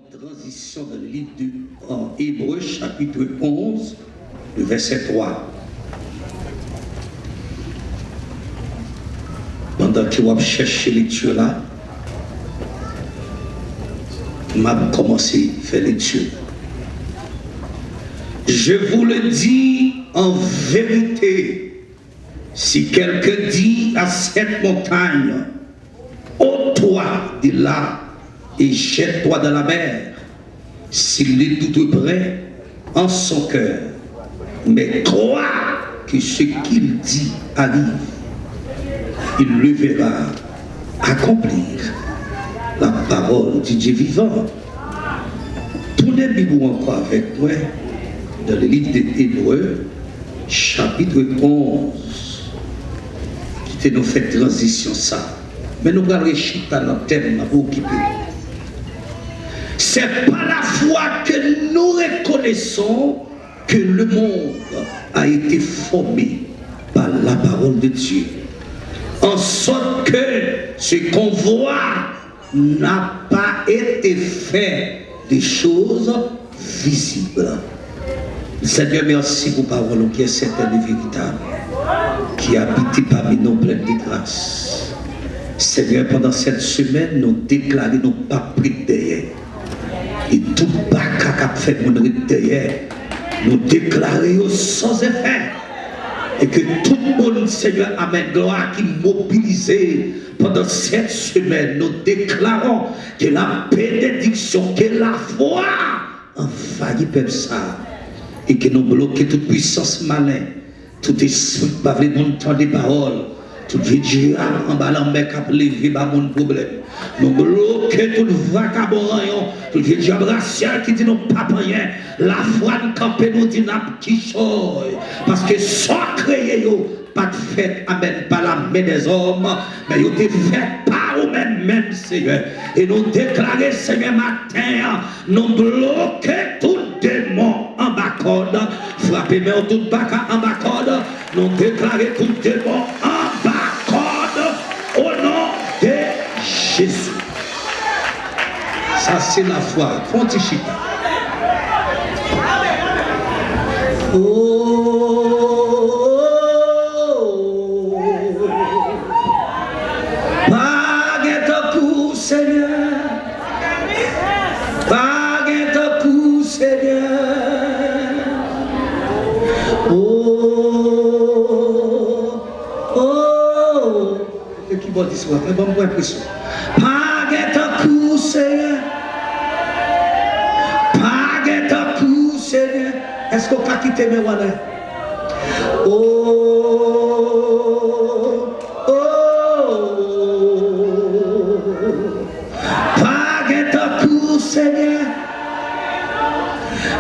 Transition dans le livre en Hébreu, chapitre 11, le verset 3. Pendant que vous cherchez lecture là, m'a commencé à faire lecture. Je vous le dis en vérité, si quelqu'un dit à cette montagne, ôte-toi de là et jette-toi dans la mer, s'il est tout près en son cœur, mais croit que ce qu'il dit arrive, il le verra accomplir la parole du Dieu vivant. Tournez-vous encore avec moi dans le livre des Hébreux, chapitre 11, qui nous fait transition ça. Mais nous allons réfléchir par notre thème pour occuper. C'est par la foi que nous reconnaissons que le monde a été formé par la parole de Dieu. En sorte que ce qu'on voit n'a pas été fait des choses visibles. Seigneur, merci pour parole qui est certaine et véritable, qui habite parmi nous pleine de grâce. Seigneur, pendant cette semaine, nous déclarons nos pas pris derrière. Et tout pas qu'à fait mon derrière, nous déclarons sans effet. Et que tout le monde, Seigneur, Amen, gloire, qui mobilisé pendant cette semaine, nous déclarons que la bénédiction, que la foi envahit peuple ça. Et que nous bloquons toute puissance malin, tout esprit qui va venir entendre des paroles. Tout Dieu en ballant mais cap lever pas mon problème. Nous bloquons tout vagabond, tout Dieu racial qui dit non pas rien. La foi nous camper nous dit n'a qui chose. Parce que sans créer yo pas de fait amen par la main des hommes, mais yo te fait par vous même Seigneur. Et nous déclarer Seigneur matin, nous bloquons tout démon en bas corde, frappez mais tout bas en bas corde, nous déclarer tout démon en bas corde au nom de Jésus. Ça c'est la foi. Fontichita. Qui va dire ça? C'est bon pour impression. Pas de coup, Seigneur. Pas de coup, Seigneur. Est-ce qu'on peut quitter mes walets? Pas de coup, Seigneur.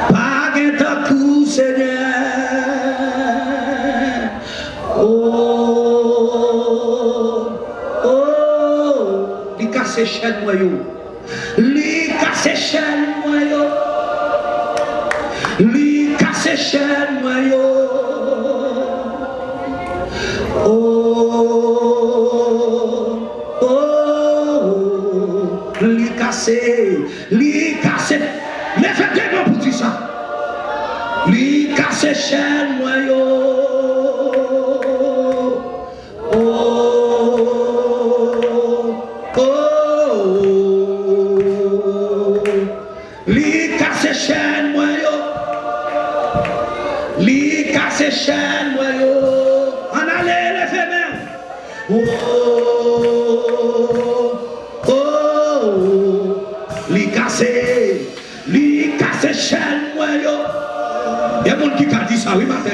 Pas de coup, Seigneur. Li chaîne moyo, li casse chaîne moyo, li casse chaîne moyo. Li casse, mais faites bien pour tout ça. Li casse chaîne moyo. Chaîne moyo, en allez les femmes. Li casse chaîne moyo. Il y a monde qui a dit ça oui matin.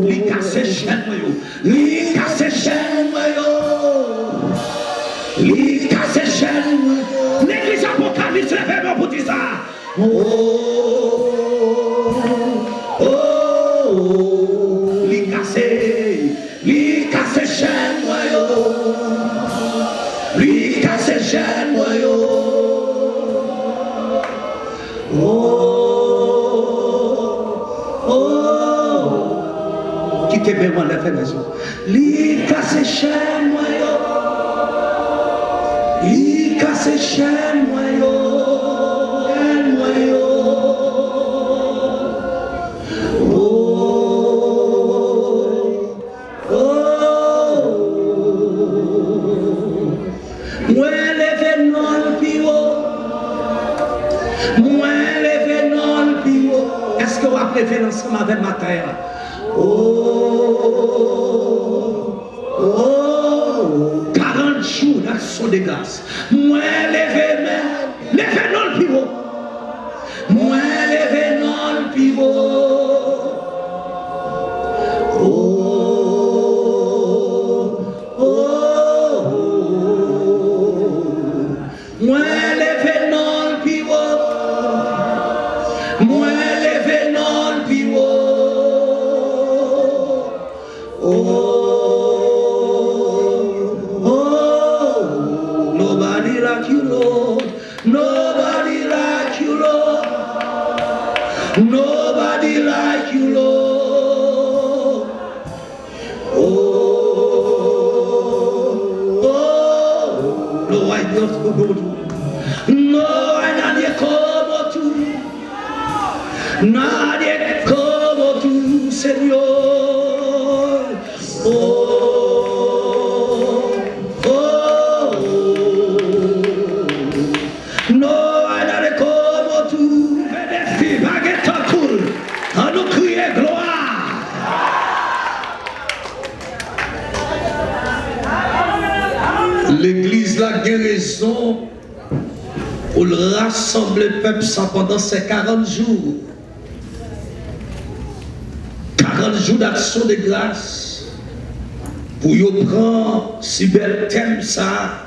Li casse chaîne moyo. Li casse chaîne moyo. Li casse chaîne moyo. L'église apocalypse, lèvez-moi pour dire ça. Li casse chaîne moyo. Li casse chaîne moyo. Kébéwan l'a fait maison. Li casse chaîne moi yo. Li casse chaîne moi yo. Est-ce que vous avez fait ensemble avec ma terre? Oh, 40 jours d'action de grâce. Moi, levez non le pivot. Moi, levez non le pivot. Moi, levez non le pivot. Moi, levez non le pivot. Nobody like you, Lord. Nobody like you, Lord. Nobody like you, Lord. No, I don't go to. No, I not come to. Nadie como tú, Señor. No hay nadie como tú. Bénéfice, baguette en coule. À nous crier gloire. L'église la guérison pour le rassembler le peuple ça pendant ces 40 jours. 40 jours d'action de grâce pour y prendre si bel thème ça,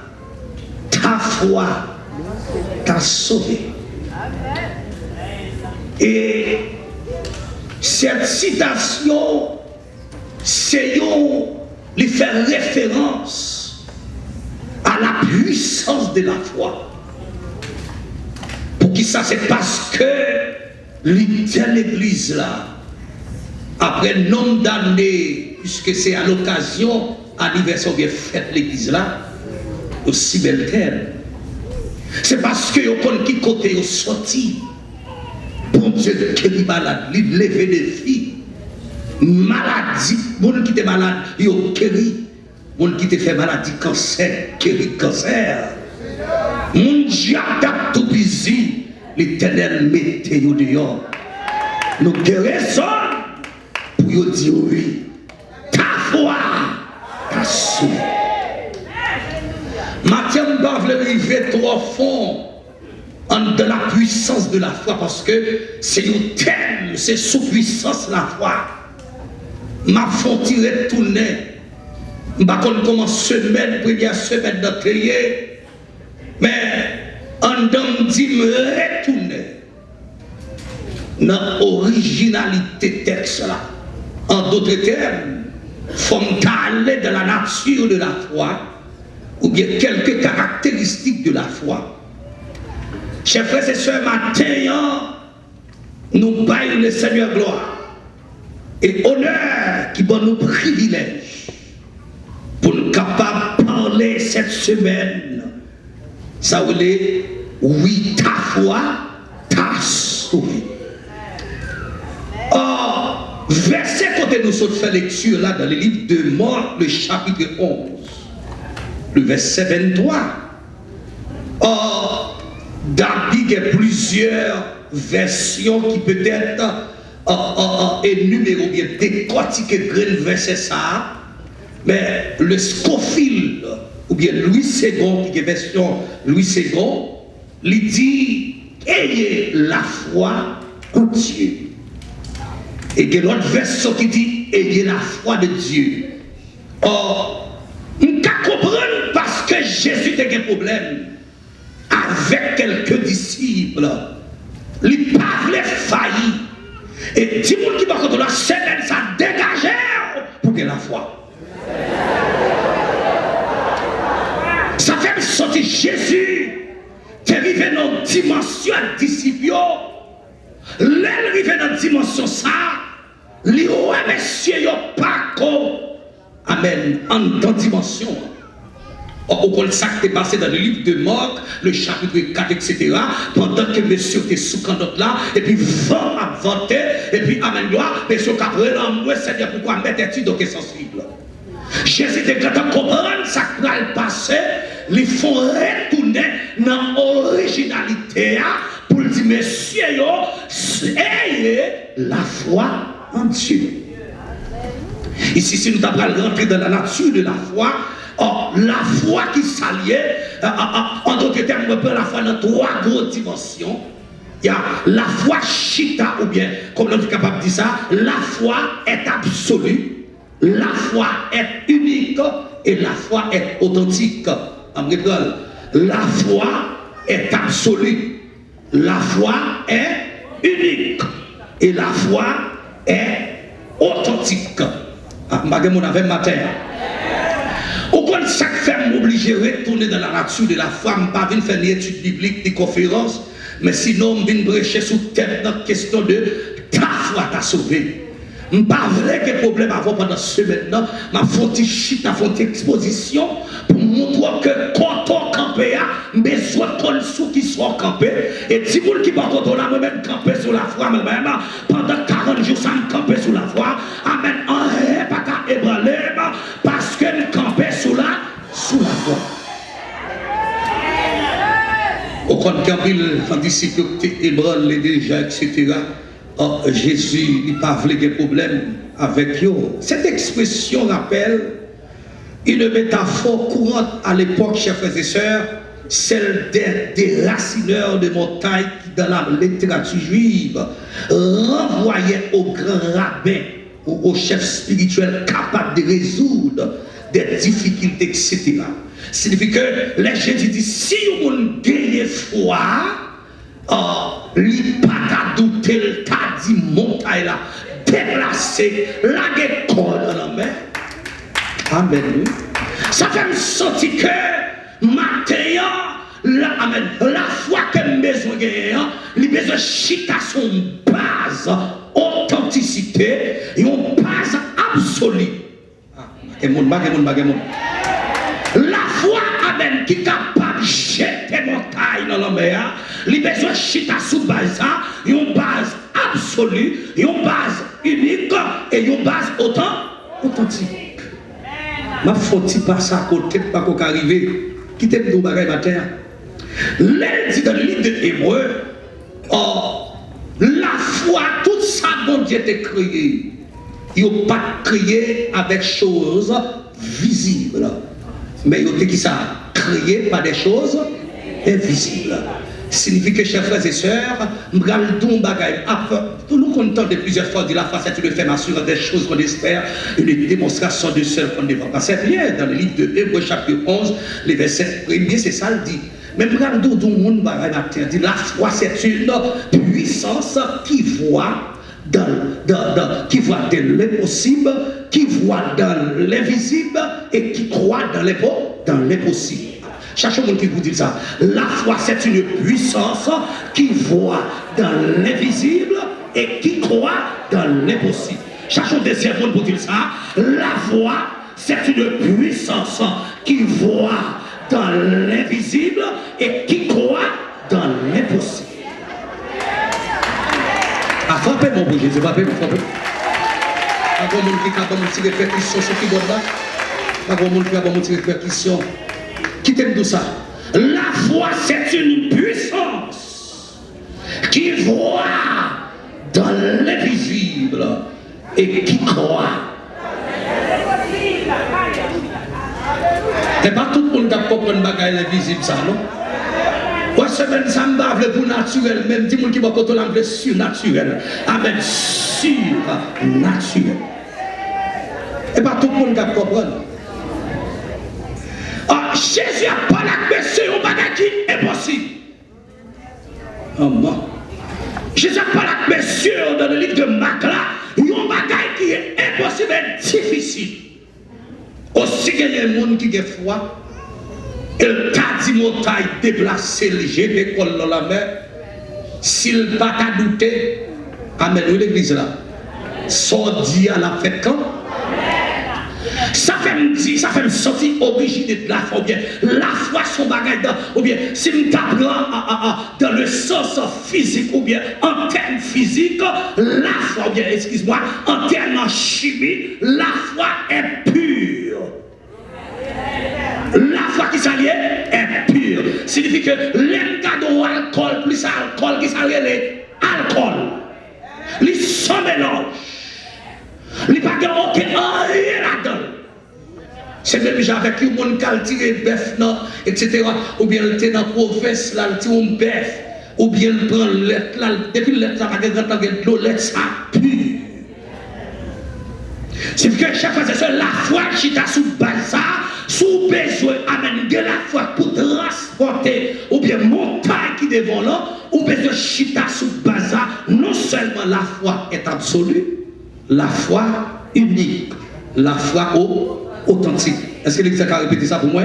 ta foi t'a sauvé. Et cette citation, c'est lui faire référence à la puissance de la foi. Pour qui ça, c'est parce que l'église là, après nombre d'années, puisque c'est à l'occasion anniversaire de fête l'église là, aussi belle terre. C'est parce que vous connaissez qui côté vous sorti. Bon Dieu, qui est malade, il lever des filles. Maladie, bon qui est malade, il est guéri. Bon qui te fait maladie, cancer, guéri cancer. Mon diable tout busy, l'Éternel mettez vous dehors. Nous guérissons. Pour dire oui, ta foi t'a sauvé. Matthieu ne va pas arriver trop fond de la puissance de la foi parce que c'est un thème, c'est sous puissance la foi. Ma foi tirer tourner. Je ne sais pas comment semaine, première semaine d'entrée, mais en dame dit me retourner dans l'originalité texte là. En d'autres termes, il faut aller dans la nature de la foi ou bien quelques caractéristiques de la foi. Chers frères et sœurs, matin, nous baillons le Seigneur gloire et honneur qui donne nous privilège pour nous capables de parler cette semaine. Ça veut dire, oui, ta foi t'a sauvé. Or, verset côté nous sommes fait lecture là dans le livre de Marc, le chapitre 11, le verset 23. Or, David, il y a plusieurs versions qui peut-être énumérent ou bien décortiquer le verset ça, mais le Scofield, ou bien Louis II, qui est version Louis II, il dit ayez la foi en Dieu. Et il y a l'autre version qui dit ayez la foi de Dieu. Or, on peut comprendre parce que Jésus a un problème avec quelques disciples. Il parlait failli. Et tout le monde qui va contre la semaine, ça dégageait pour que la foi. Ça fait sortir Jésus qui arrive dans une dimension disciple. L'elle arrive dans une dimension ça. Les ouais, messieurs, yo pas amen, en dans dimension. Au compte ça qui est passé dans le livre de Marc, le chapitre 4, etc. Pendant que monsieur était sous candote là, et puis vent a vanté, et puis amen gloire, monsieur Cabrel, moi, c'est-à-dire pourquoi mettre-tu donc sensible. Jésus était quand on comprend ça qui va le passer, ils font retourner dans l'originalité pour dire, messieurs, ayez la foi en Dieu. Ici, si nous avons rentré dans la nature de la foi, la foi qui s'alliait, en d'autres termes, on peut la foi dans trois grosses dimensions. Il y a la foi chita, ou bien, comme on est capable de dire ça, la foi est absolue. La foi est unique et la foi est authentique. La foi est absolue. La foi est unique et la foi est authentique. Je avec matin. Au contraire, chaque femme m'oblige à retourner dans la nature de la femme, pas venir faire une étude biblique, des conférences, mais sinon, je viens brécher sous tête dans la question de ta foi t'a sauvé. Je ne sais pas quel problème avoir pendant ce semaine, ma faute chita, ma faute exposition, pour montrer que quand on campe, besoin de sous qui sont campés, et si vous qui va là, moi-même camper sur la foi, moi-même, pendant 40 jours, ça me camper sur la foi, amen, en rien, pas qu'à ébranler, parce que nous camper sous la foi. Au contraire, en disciple, ébranlé déjà, etc. Oh, Jésus n'a pas voulu de problème avec eux. Cette expression rappelle une métaphore courante à l'époque, chers frères et sœurs, celle des déracineurs de montagnes qui, dans la littérature juive, renvoyaient au grand rabbin ou au chef spirituel capable de résoudre des difficultés, etc. Signifie que les Jésus disent si vous gagnez foi, li pas ta douter, le ta dit montagne là, déplacer, la guécole dans la mer. Amen. Ça fait me sentir que matin, amen, la foi que j'ai besoin de, les besoin chita son base, authenticité, et une base absolue. La foi, amen, qui est capable de jeter montagne dans la mer, les besoins chita sous base, une base absolue, une base unique et une base authentique. Ma faute pas ça côté pas qu'on arriver. Qui t'aime nous bagaille matin. L'elle dit dans le livre de Hébreux, la foi, tout ça bon Dieu t'a créé. Il n'a pas créé avec choses visibles. Mais il a qui ça créé par des choses invisibles. Signifie que, chers frères et sœurs, nous comptons de plusieurs fois de la foi, c'est une affirmation des choses qu'on espère, une démonstration de celles qu'on ne voit pas. C'est bien dans le livre de Hébreux, chapitre 11, les versets premiers, c'est ça le dit. Mais regardons d'où le monde dit la foi, c'est une puissance qui voit dans l'impossible, qui voit dans l'invisible et qui croit dans l'impossible. Cherchez un monde qui vous dit ça. La foi, c'est une puissance qui voit dans l'invisible et qui croit dans l'impossible. Cherchez un deuxième monde pour dire ça. La foi, c'est une puissance qui voit dans l'invisible et qui croit dans l'impossible. Frappez mon beau Jésus, frappez. Pas de monde qui a une petite réflexion sur qui là. Pas de monde qui a une petite réflexion. Qui t'aime tout ça? La foi, c'est une puissance qui voit dans l'invisible et qui croit. Et pas tout le monde qui comprend le invisible, ça, non? Moi, semaine, ça me bave pour naturel, même dis-moi qui va côté l'anglais surnaturel. Amen, surnaturel. Et pas tout le monde qui comprend. Jésus a parlé avec monsieur, un bagage qui est impossible. Amen. Jésus a parlé avec monsieur dans le livre de Marc là, un bagage qui est impossible et difficile. Aussi qu'il y a un monde qui a foi, il t'a dit montagne déplacée, le jeter dans la mer. S'il n'a pas douté, amen, l'église là. Sordi à la fête quand? ça fait me sentir origine de la foi, ou bien la foi son bagage, ou bien si je t'apprends dans le sens physique, ou bien en termes physiques, la foi, ou bien, excuse-moi, en termes chimiques, la foi est pure. La foi qui s'allie est pure. Signifie que l'engado alcool plus alcool qui s'allie alcool. Les sans mélange. Les pas de aucun rien là-dedans. C'est même genre avec qui on a tiré bœuf, etc. Ou bien le tenant professe là, le tiré bœuf. Ou bien le prend l'être là, depuis l'être ça va de l'eau, l'être ça pure. C'est que chaque fois c'est la foi qui t'a sous base ça, sous besoin amène de la foi pour transporter ou bien montagne qui devant là, ou besoin chita sous base ça, non seulement la foi est absolue, la foi unique, la foi authentique. Est-ce que l'Église a répété ça pour moi?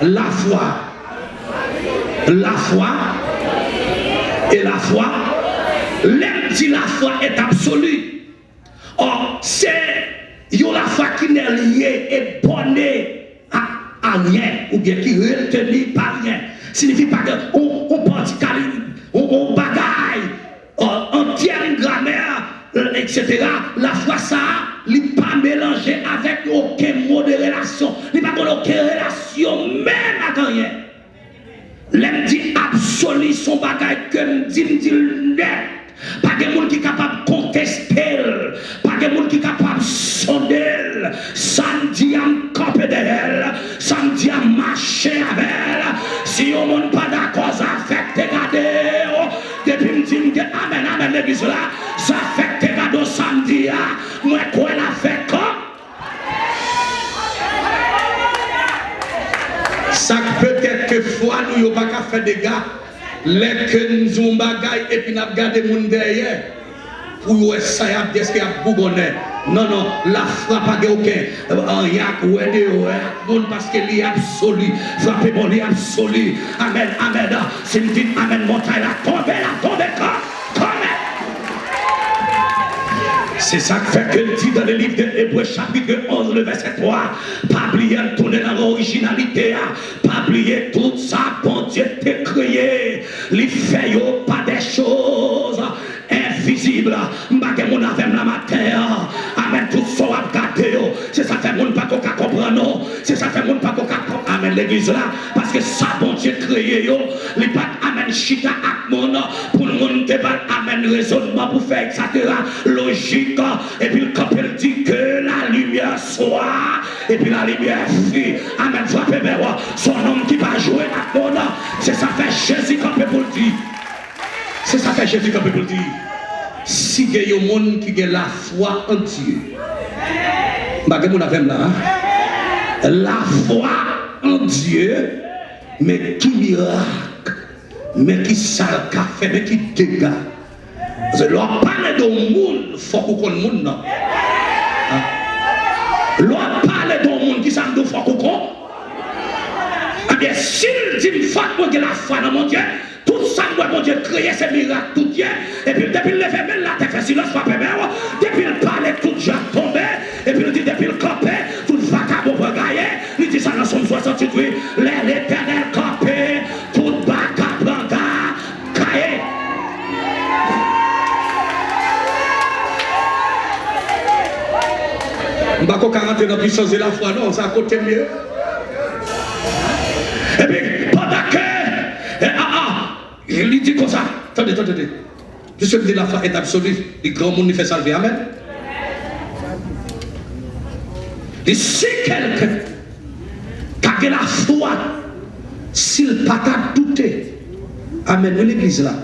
La foi et la foi, l'homme dit la foi est absolue. Or, c'est la foi qui n'est liée et bornée à rien, ou bien qui est retenue par rien. Signifie pas qu'on on bagaille en termes grammaire, etc. La foi, ça, n'est pas mélangé avec aucun mot de relation. Il n'y a pas aucune relation, même avec rien. L'homme dit absolu son bagaille que me dit net. Pas de monde qui est capable de contester, pas de monde qui est capable de sonder. Samedi à camper d'elle, samedi à marcher avec elle. Si on n'est pas d'accord, ça affecte tes cadeaux. Depuis me dit amen, l'église là, ça affecte tes cadeaux samedi. Moi, quoi elle a fait comme? Ça peut-être que fois nous n'avons pas fait des gars. Les que nous avons bagaille et puis nous avons gardé mon derrière pour ça y a des qui a bougonné. Non, la foi pas de aucun. Rien que parce qu'il est absolu. Frappez bon, il est absolu. Amen. C'est une vie, amen, montagne, la tombe, c'est ça que fait que dit dans le livre de Hébreux chapitre 11, le verset 3, pas oublier de tourner dans l'originalité, pas oublier tout ça, bon Dieu t'a créé, les fait pas des choses invisibles, m'bagay mon avec la matière, amen, tout ça à regarder, c'est ça fait mon pas qu'on comprendre, c'est ça fait mon pas qu'on comprendre, amen, l'église là, parce que ça bon Dieu créé, les pas amen, chita ak mon, pour le monde débat, amen, raisonnement pour faire, etc., logique. Et puis le capel dit que la lumière soit, et puis la lumière fuit. Amen, frappez bien, son homme qui va jouer la bonne, c'est ça fait Jésus comme pour le dire. C'est ça fait Jésus comme pour le dire. Si il y a un monde qui a la foi en Dieu, la foi en Dieu, mais qui miracle, mais qui sale café, mais qui dégâts. Parce que l'on parle de monde, il faut qu'on connaisse le monde. L'on parle de monde qui s'en il faut qu'on connaisse. Eh bien, s'il dit une fois que la foi dans mon Dieu, tout ça, mon Dieu, créer ces miracles, tout Dieu, et puis depuis le lever, là, tu fais silence, pas peur, depuis le parler, tout déjà tombé, et puis il dit depuis le campé, tout le vagabond peut gagner, il dit ça dans son 68, l'éternel campé, tout vagabond gagné. Je ne vais pas rentrer dans la puissance de la foi, non, ça a côté mieux. Et puis, pendant que, il dit comme ça, attendez, puisque me dit la foi est absolue, les grands monde fait salver, amen. Et si quelqu'un qui a la foi, s'il n'a pas douté, amen, de l'église là,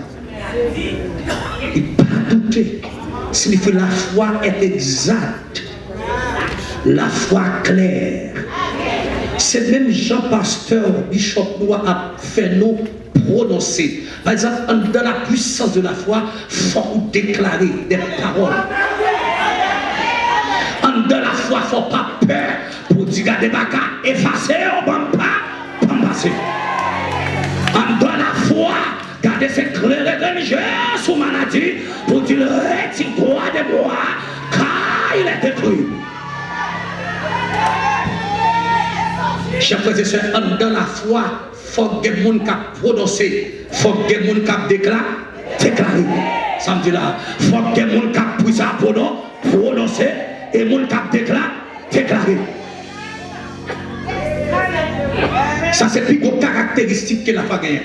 il n'a pas douté, signifie la foi est exacte. La foi claire. C'est même Jean-Pasteur, Bishop Noah a fait nous prononcer. Par exemple, dans la puissance de la foi, il faut déclarer des paroles. Dans la foi, il ne faut pas peur pour dire que des bagages effacés, on ne va pas passer. Dans la foi, gardez ces clés religieuses sous maladie pour dire retire-toi de moi, car il est détruit. Chers frères et sœurs, dans la foi, il faut que les gens qui prononcé, il faut que les gens qui déclaré. Ça me dit là, il faut que les gens qui prononcé et les gens qui déclaré. Ça, c'est plus gros caractéristique que la foi gagne.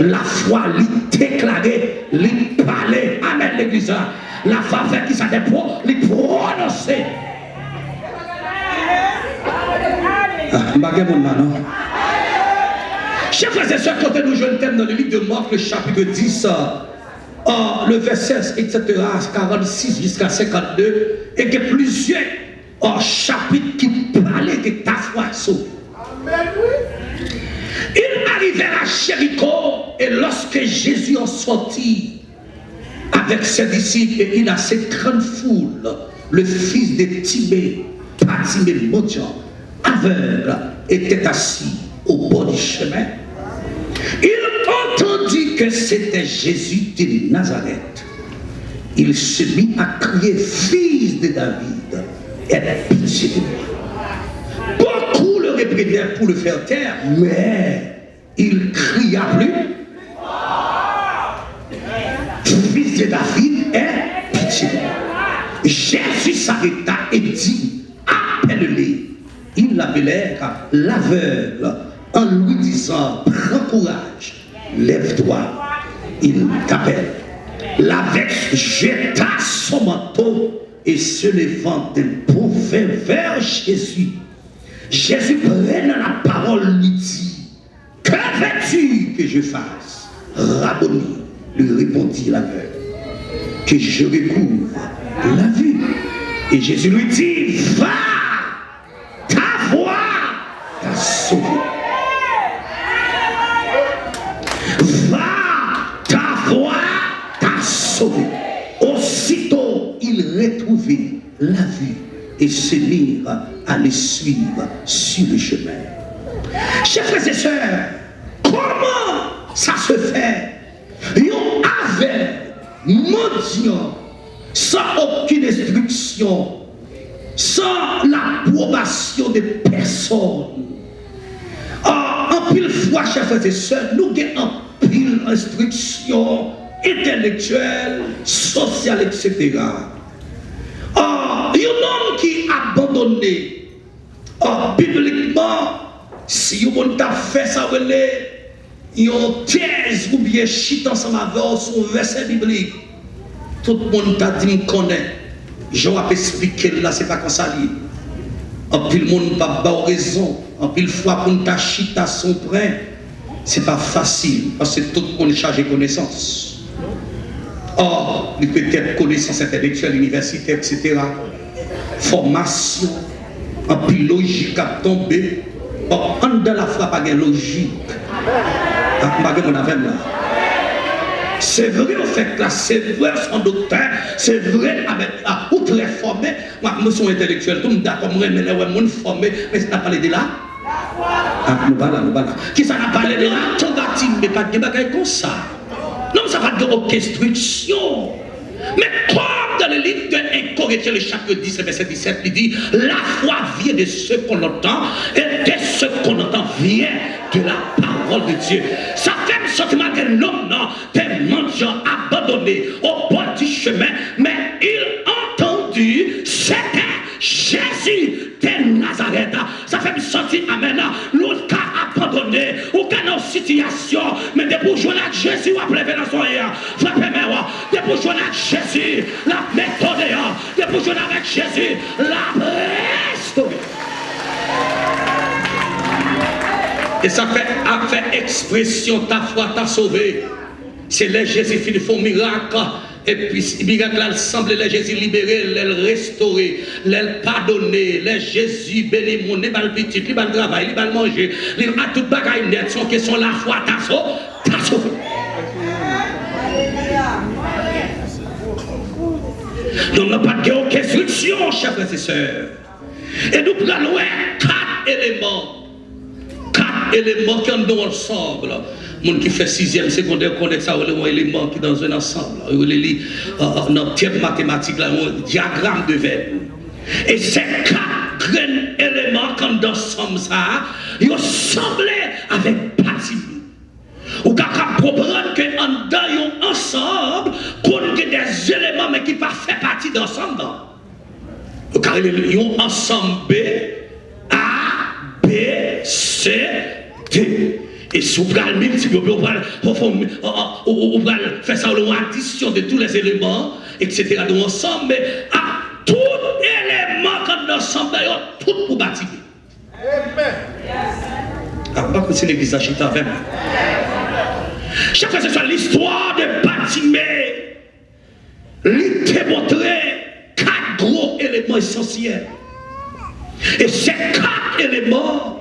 La foi, lui déclarer, lui parler. Amen, l'église. La foi fait qui ça dépend, lui prononcer. Chers frères et sœurs, quand nous jouons le thème dans le livre de Marc, le chapitre 10, le verset, etc., 46 jusqu'à 52, et que plusieurs chapitres qui parlaient de ta foi. Il arrivait à Jéricho, et lorsque Jésus en sortit avec ses disciples, et il a cette grande foule, le fils de Timée, pas Timée mendiant, aveugle, était assis au bord du chemin. Il entendit que c'était Jésus de Nazareth. Il se mit à crier, fils de David, aie pitié de moi. Beaucoup le réprédèrent pour le faire taire, mais il cria plus, fils de David, aie pitié de moi. Jésus s'arrêta et dit, appelle-les. Ils l'appelèrent l'aveugle en lui disant, prends courage, lève-toi, il t'appelle. L'aveugle jeta son manteau et se levant d'un bond vers Jésus. Jésus prenant la parole lui dit, que veux-tu que je fasse? Rabboni, lui répondit l'aveugle, que je recouvre la vue. Et Jésus lui dit, va, ta foi t'a sauvé. Va, ta foi t'a sauvé. Aussitôt, il retrouvait la vue et se mirent à le suivre sur le chemin. Chers frères et sœurs, comment ça se fait? Ils avaient mendiant, sans aucune instruction, sans l'approbation de personne. En pile fois, chers frères et sœurs, nous avons en pile instruction intellectuelle, sociale, etc. Un homme qui a abandonné, bibliquement, si on a fait ça, une thèse ou bien chute ensemble avec son verset biblique, tout le monde t'a dit qu'on connaît. Je vais expliquer là, c'est pas comme ça. En pile monde pas avoir raison. En pile fois pour ta chute à son brin, c'est pas facile parce que tout le monde charge de connaissances. Or, il peut être connaissance intellectuelle, universitaire, etc. Formation, en pile logique à tomber. Or, en de la foi, pas de logique. C'est vrai au fait là, c'est vrai son docteur, c'est vrai avec ou très formé. Moi, je suis intellectuel, tout le monde d'accord, moi, mais je suis formé, mais ça n'a pas parlé de là. Nous voilà. Qui ça n'a parlé de là? Ton bâtiment, mais pas de bagaille comme ça. Non, ça va de reconstruction. Mais comme dans le livre de 1 Corinthiens, le chapitre 10, verset 17, il dit, la foi vient de ce qu'on entend, et de ce qu'on entend vient de la parole de Dieu. Ça fait le sentiment que l'homme, des mendiants abandonnés au bord du chemin, mais il a entendu, c'était Jésus de Nazareth. Ça fait me sentir, amen, l'autre cas abandonné, ou cas dans situation, mais des bourgeois là, Jésus va lever dans son air, frappez-moi, des bourgeois là, Jésus, la méthode, des bourgeois là avec Jésus, la restaurer. Et ça fait expression, ta foi t'a sauvé. C'est les Jésus qui font miracle. Et puis, miracle, elle semble les Jésus libéré, les restauré, les pardonné, les Jésus béni, mon les petit, les balles travail, les balles manger, les a tout bagaille net, son question la foi t'a sauvé. Donc, on n'a pas de aucune instruction, chers frères et sœurs. Et nous prenons 4 éléments. 4 éléments qui ont ensemble. Les gens qui fait 6e secondaire connaissent ça, les éléments qui sont dans un ensemble. Dans le thème mathématique, un diagramme de veine. Et ces 4 éléments qui ont ensemble ça, ils semblaient avec Bartimée. Ou qu'à comprendre qu'en dedans ensemble, qu'on a des éléments mais qui ne pas fait partie d'ensemble. Car ils ont ensemble B, A, B, C, D. Et si vous prenez le multiplier, vous pouvez faire ça en addition de tous les éléments, etc. Donc ensemble, mais à tout élément qu'on a ensemble, tout pour bâtir. Ah, pas que c'est l'église à Chita avec moi. Chaque fois que ce soit l'histoire de Bartimée, il démontrait 4 gros éléments essentiels. Et ces 4 éléments,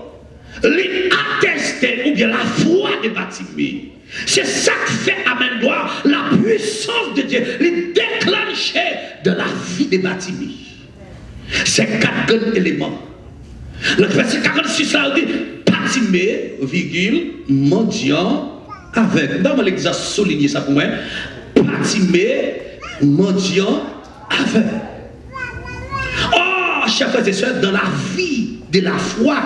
il attestait, ou bien la foi de Bartimée. C'est ça qui fait, amen, gloire, la puissance de Dieu, il déclenchait de la vie de Bartimée. Ces 4 grands éléments. Le verset 46 là, dit Bartimée, virgule, mendiant, avec, dans l'exercice souligner ça pour moi, Bartimée, mendiant, avec. Oh, chers frères et sœurs, dans la vie de la foi,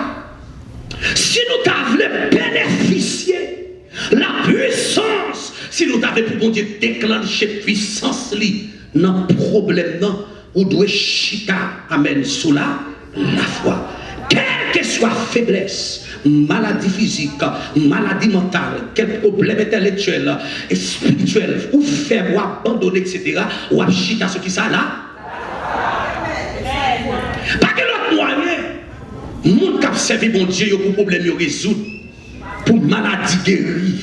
si nous voulons bénéficier la puissance, si nous avons pour bon Dieu déclencher puissance, dans le problème, nous devons chita, amen, sous la foi. Quelle que soit faiblesse, maladie physique, maladie mentale, quel problème intellectuel, et spirituel, ou faible, ou abandonné, etc., ou chita ce qui ça là. Pas que l'autre moyen, monde qui a servi bon Dieu pour problème résoudre, pour maladie guérie,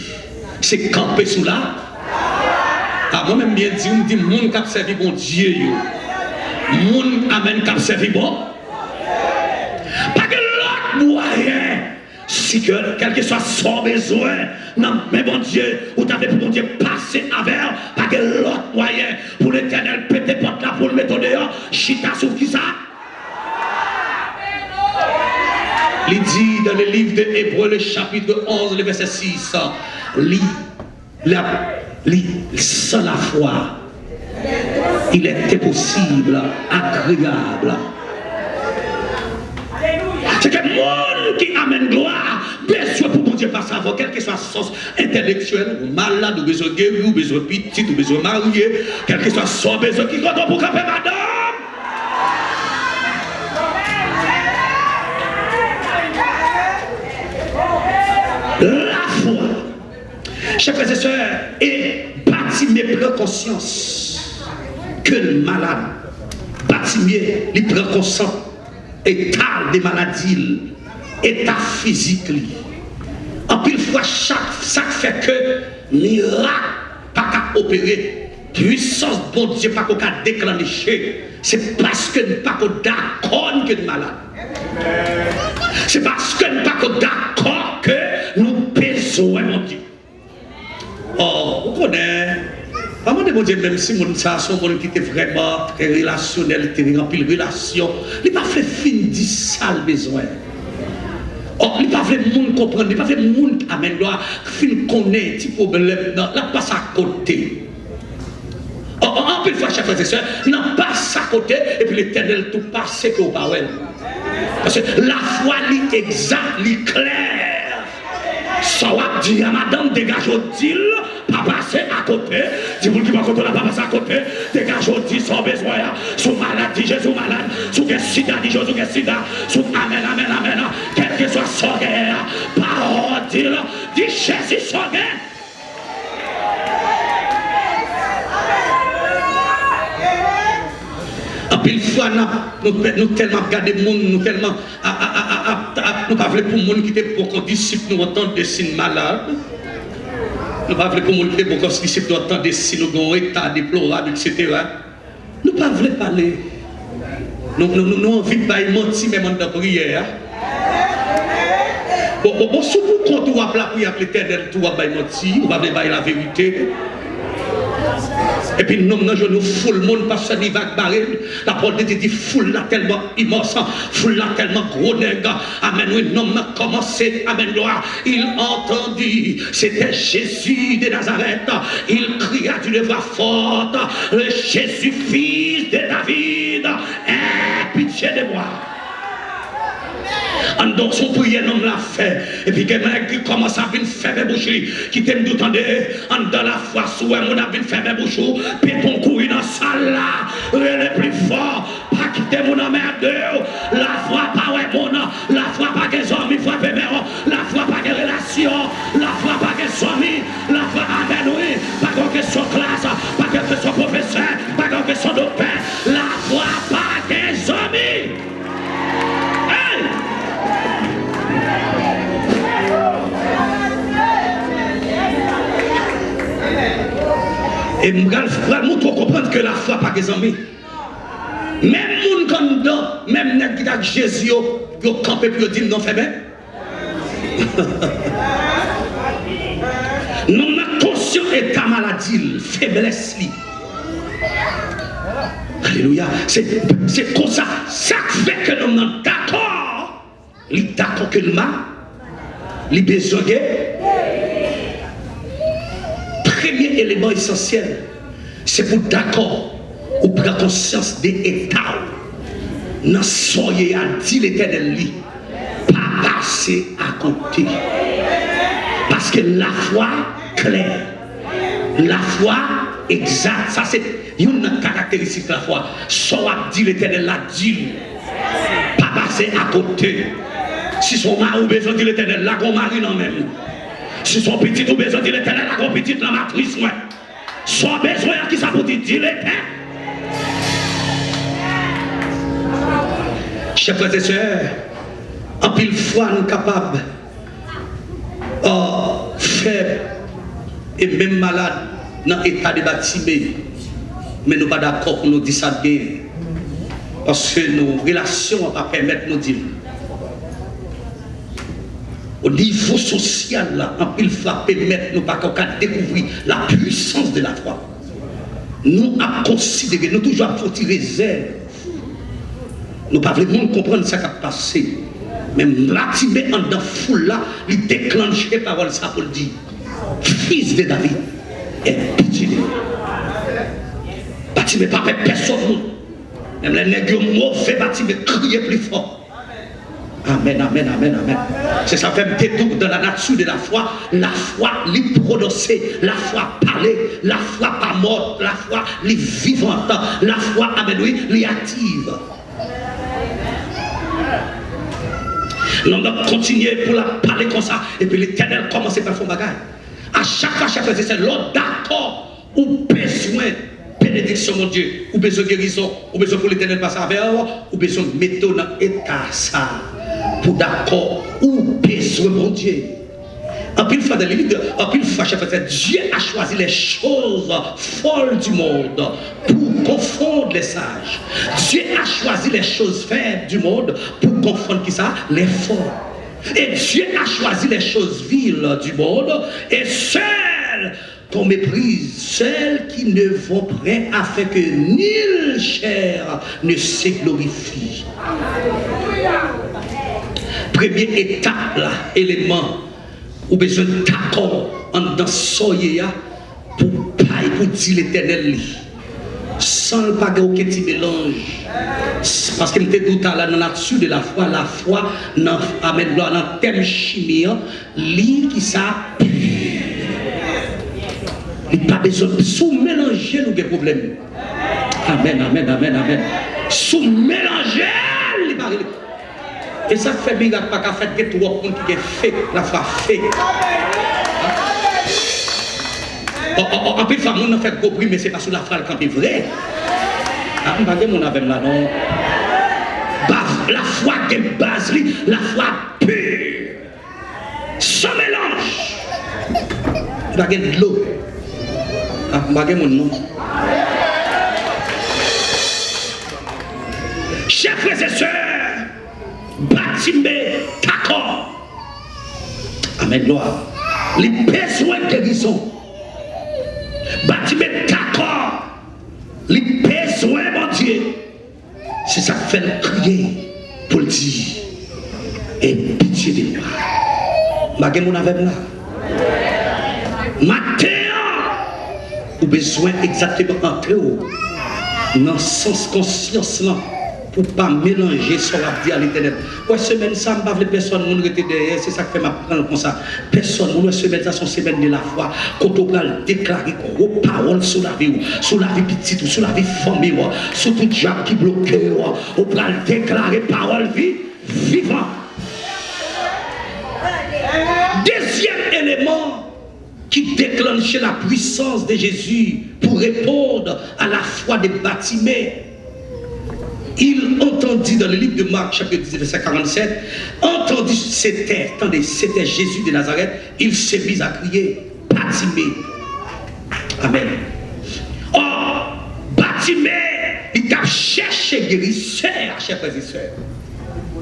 c'est camper sous là. Ah, moi-même bien dit, on dit monde qui a servi bon Dieu, monde amen qui a servi bon. Pas que l'autre moyen, si que quel que soit son besoin, non, mais bon Dieu, ou t'avais pour bon Dieu passer avec, pas que l'autre moyen, pour l'éternel péter porte là pour le mettre dehors, chita sur qui ça? Il dit dans le livre de Hébreux, le chapitre 11, le verset 6, sans la foi, il est impossible, agréable. C'est que le monde qui amène gloire, besoin pour bon Dieu pas savoir, quelle que soit sa source intellectuelle, ou malade, ou besoin guéri, ou besoin petit, ou besoin marié, quel que soit son besoin qui compte pour camper madame. La foi, chers frères et sœurs, et Bartimée prend conscience que le malade, Bartimée, il prend conscience état des maladies, état physique. En pile fois, ça fait que miracle pas qu'à opérer, puissance bon Dieu pas qu'à déclencher. C'est parce que nous pas d'accord que nous malade. C'est parce que nous pas d'accord que nous besoin mon Dieu. Oh, vous connaissez. Avant de dire, même si mon ça sont qui était vraiment très relationnel, très rempli de relations, il n'a pas fait fin du sale besoin. Oh, il n'a pas fait monde comprendre, il n'a pas fait monde amen gloire, fin connaître petit problème, non, là passe à côté. Oh, en plus fois chaque fois c'est ça, non passe à côté et puis l'Éternel tout passe que au parole. Parce que la foi est exacte, est claire. Ça va dire à madame dégage au deal. Pas passer à côté, si vous ne pouvez pas côté, pas passer à côté, dégage au sans besoin, sous maladie, Jésus malade, sous que sida, dit Jésus que sida, sous amen, amen, amen, quel que soit son guerre, parole, dit Jésus son guerre. En pile fois, nous tellement regardé le monde, nous tellement, nous pas voulu pour le monde qui était pour qu'on disciple nous entendre des signes malades. Nous ne voulons pas communiquer pour qu'on se dise que des signes, nous avons un état déplorable, etc. Nous ne voulons pas parler. Nous avons envie de faire mentir même dans la prière. Bon, si vous comptez la prière, l'Éternel, vous va mentir, vous va dire la vérité. Et puis nous, nous foule le monde parce qu'il va barrer. La parole de Dieu dit foule là tellement immense, foule là tellement gros nègre. Amen. Oui, nous avons commencé. Amen. Gloire. Il entendit. C'était Jésus de Nazareth. Il cria d'une voix forte. Jésus, fils de David, aie pitié de moi. dans son prière, l'homme l'a fait. Et puis, quelqu'un qui commence à venir faire mes bouches, qui t'aime tout en dans la foi, soit mon a venir faire mes bouches, puis ton couille dans la salle là, le plus fort, pas quitter mon emmerde, la foi pas ouais mon, la foi pas que les hommes, frappe mère, la foi pas que relation, la foi pas que les amis, la foi amen, oui, pas que son classe, pas que son professeur, pas que son docteur, la foi pas que les amis. Et je vais vous comprendre que la foi pas des amis. Même moun comme dans, même net qui a Jésus, yo campé pour dire non fait bien. Nous sommes conscients de ta maladie, faiblesse. Alléluia. C'est comme ça. Ça fait que nous sommes d'accord. Il est d'accord que le mal, il est besoin de. Premier élément essentiel, c'est pour d'accord ou prendre conscience des états. Dans soyez à dire l'Éternel, pas passer à côté. Parce que la foi claire, la foi exacte, ça c'est une caractéristique de la foi. Soit dit l'Éternel, la dit, pas passer à côté. Si son mari ou besoin de l'Éternel, la grand mari non même. Si son petit ou besoin de l'Éternel, la grand petite la matrice, ouais. Soit besoin qui ça pour dire l'Éternel. Chers frères et sœurs, en pile fois nous capables faibles et même malades dans l'état de bâtiment, mais nous ne sommes pas d'accord pour nous dire ça bien. Parce que nos relations ne vont pas permettre de nous dire. Au niveau social, là, en pile fois permettre nous pas découvrir la puissance de la foi. Nous avons considéré, nous toujours avons fait réserve. Nous ne pouvons pas vraiment comprendre ce qui a passé. Même Bâtiment en dans foule là, il déclenche les paroles ça pour le dire. Fils de David, et pitié de moi. Bâtiment pas fait personne. Même les nègres mauvais Bâtiment crier plus fort. Amen, amen, amen, amen. C'est ça fait un détour dans la nature de la foi lui prononcer, la foi parler, la foi pas morte, la foi lui vivante, la foi, amen, oui, lui active. Nous devons continuer pour la parler comme ça. Et puis l'Éternel commence à faire son bagage. À chaque fois, c'est l'autre d'accord ou besoin bénédiction, mon Dieu, ou besoin de guérison, ou besoin pour l'Éternel passer avec ou besoin de mettre dans l'état ça. Pour d'accord ou besoin, mon Dieu. En pile fois, Dieu a choisi les choses folles du monde pour confondre les sages. Dieu a choisi les choses faibles du monde pour confondre qui ça? Les forts. Et Dieu a choisi les choses viles du monde et celles qu'on méprise, celles qui ne vont près afin que nulle chair ne se glorifie. Première étape là, élément. Ou besoin d'accord dans soya pour dire l'Éternel sans le pas aucun petit mélange parce qu'il était tout à l'heure dans la nature de la foi dans amen dans le thème chimie li qui ça il pas besoin sous mélanger nous des problèmes amen amen amen amen sous mélanger et ça fait bien pas qu'à faire que trois points qui est fait, la foi fait. En plus, on a fait compris, mais c'est pas sous la foi quand il est vrai. On va dire mon avec là non. La foi qui est base, la foi pure, sans mélange. On va dire de l'eau. On va dire mon nom. Chers frères et sœurs. Bâtiment d'accord. Amen, gloire. Les besoins de guérison. Bâtiment d'accord. Les besoins, mon Dieu. C'est ça qui fait le crier pour le dire. Et pitié de moi. Magé mon avec là. Matin, ou besoin exactement entrer dans le sens conscience là. pour ne pas mélanger ce qu'on va dire à l'éternel. Ouais, semaine ça, je ne veux pas personne ne rester derrière, c'est ça que fait ma prendre comme ça. Personne, nous, semaine ça, c'est semaine de la foi. Quand on va déclarer gros paroles sur la vie petite, sur la vie famille, sur tout diable qui bloque, on va déclarer parole vie vivant. Deuxième élément qui déclenchait la puissance de Jésus pour répondre à la foi des Bartimée. Il entendit dans le livre de Marc, chapitre 10, verset 47, entendu, c'était Jésus de Nazareth, il s'est mis à crier, Bartimée. Amen. Or, Bartimée, il a cherché guérisseur, chers frères et sœurs.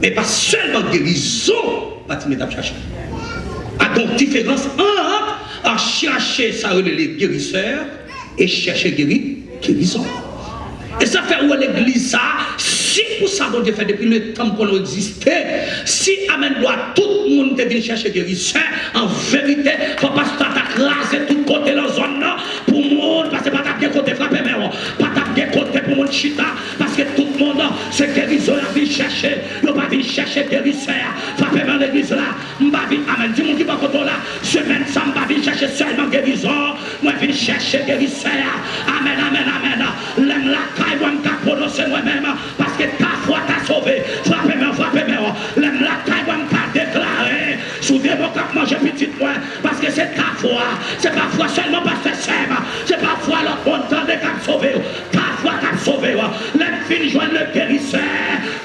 Mais pas seulement guérison, Bartimée a cherché. A donc différence entre chercher ça les guérisseurs et chercher guérison. Et ça fait où l'église ça, si pour ça Dieu fait depuis le temps qu'on existait, si amen doit tout le monde vient chercher guérisseur, en vérité, il ne faut pas s'attaquer tout côté dans la zone pour le monde, parce que pas t'attaquer côté frapper mais pas t'attaquer côté pour le monde chita, parce que tout le monde c'est guérison à venir chercher, il va venir chercher guérisseur, frapper dans l'église là, m'ba venir amen, du monde qui va côté là, semaine ça m'ba venir chercher seulement guérison, moi venir chercher guérisseur, amen, amen, amen, l'aime la caille, moi m'ka prononcer moi-même, parce que ta foi t'a sauvé, frappez-moi, l'aime la caille, moi m'ka déclarer, soudez-moi quand manger petit moi, parce que c'est ta foi, c'est pas foi seulement parce que c'est pas foi l'autre monde qui t'a sauvé, ta foi t'a sauvé, l'aime fin joindre le guérisseur,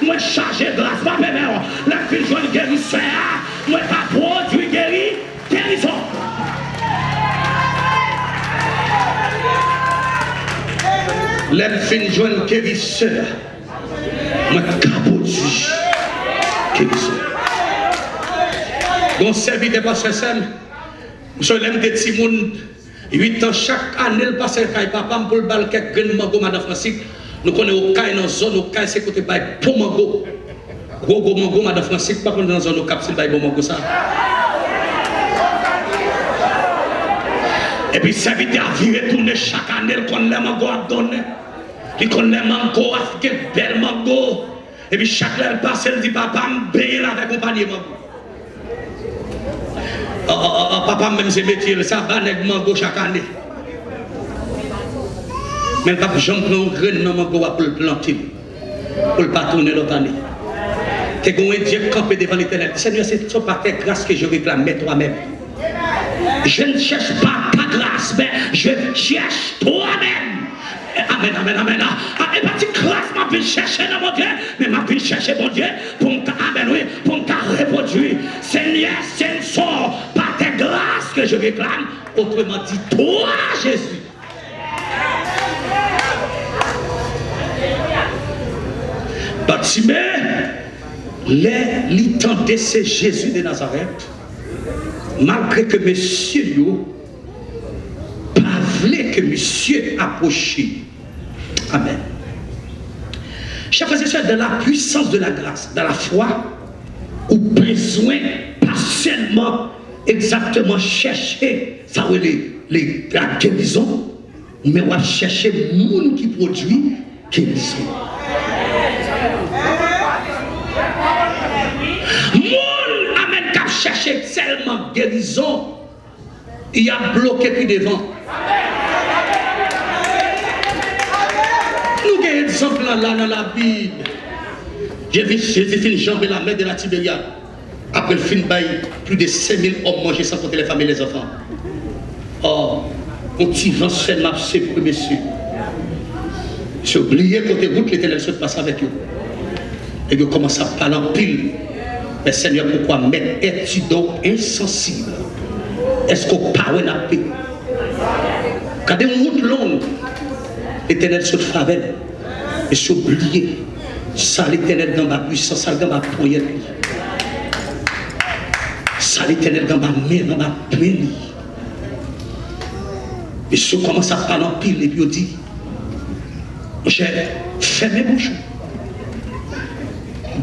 moi chargé grâce, frappez-moi, l'aime fin joindre le guérisseur, moi pas produit guérison. L'aime fin joindre guérisseur, moi capote guérisseur. Bon serviteur pasteur Sam, je l'aime des petits moun 8 ans chaque année le pasteur kay papa pour le bal quelques graines mango madame Francisque. Nous connaissons au kay dans zone au kay c'est côté bail pour mango. Gros mango madame Francisque pas dans zone au cap c'est bail bon mango ça. Et puis serviteur vient retourner chaque année qu'on les mango a donné. Il connaît mango a fait bel mango. Et puis chaque année le pasteur dit papa me paye avec compagnie mango. Papa même ses métiers, ça va avec mango chaque année. Mais le papa j'en prends un grain de mango pour le planter, pour le pas tourner l'autre année. Tu es Dieu campé devant l'éternel. Seigneur, c'est toi par ta grâce que je réclame, mais toi-même. Je ne cherche pas ta grâce, mais je cherche toi-même. Amen, amen, amen. Et pas de grâce, m'a pu chercher dans mon Dieu, mais m'a pu chercher mon Dieu pour me reproduire. Seigneur, c'est sort par tes grâces que je réclame. Autrement dit, toi, Jésus. Bartimée, l'entendait, c'est Jésus de Nazareth. Malgré que monsieur pas voulait que monsieur approche. Amen. Chers frères et sœurs, dans la puissance de la grâce, dans la foi, ou besoin pas seulement exactement chercher ça la guérison, mais on va chercher le monde qui produit guérison. Monde amène qu'à chercher seulement guérison, il a bloqué puis devant. Nous avons un exemple là dans la Bible. J'ai vu Jésus finir jamber la mer de la Tibériade. Après le film, plus de 5000 hommes mangés sans compter les femmes et les enfants. Oh, on t'y vend seulement c'est pour messieurs. J'ai oublié côté route, l'Éternel se passe avec eux. Et ils commencent à parler en pile. Mais Seigneur, pourquoi es-tu donc insensible? Est-ce qu'on parle la paix? Quand une route longue, l'Éternel se travaille. Et j'ai oublié. Ça l'Éternel dans ma puissance, ça dans ma prière. Ça l'Éternel dans ma main, dans ma prière. Et je commence à parler en pile et puis on dit, j'ai fermé mon bouche.